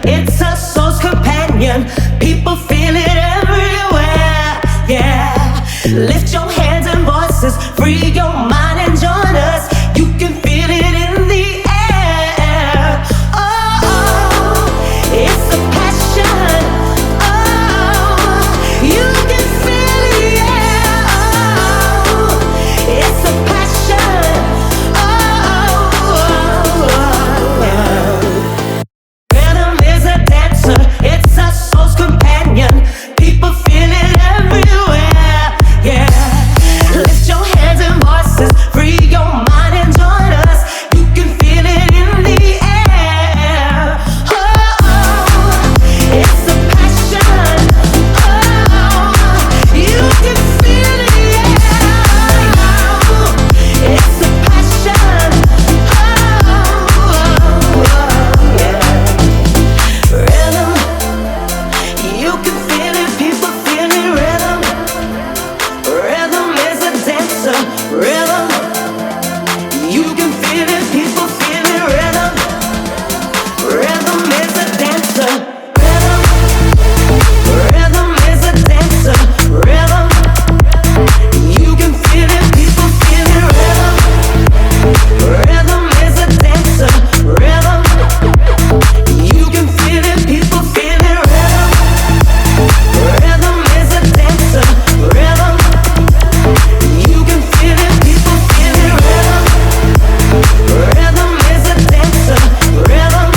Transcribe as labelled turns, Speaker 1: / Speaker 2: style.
Speaker 1: It's a soul's companion. People feel it everywhere. Yeah. Lift your hands and voices, free your mind and join us. You can feel it in the air. Oh, oh, it's a passion. Oh, you can feel it, yeah. Oh, it's a passion. Oh, oh, oh, yeah. Rhythm is a dancer, it's a soul's companion. People feel it everywhere, yeah. Lift your hands and voices, free your mind and join us. You can feel it in the air. Oh, oh, it's a passion. Oh, you can feel it, yeah. It's a passion. Oh, oh, yeah. Rhythm, you can feel it, people feel it. Rhythm, rhythm is a dancer. Rhythm, you can feel it, people feel it. Rhythm, rhythm is a dancer. Rhythm, rhythm is a dancer. Rhythm, you can feel it, people feel it. Rhythm, rhythm is a dancer. Rhythm, you can feel it, people feel it. Rhythm is a dancer. Rhythm, you can feel it, people feel it. Rhythm is a dancer. Rhythm.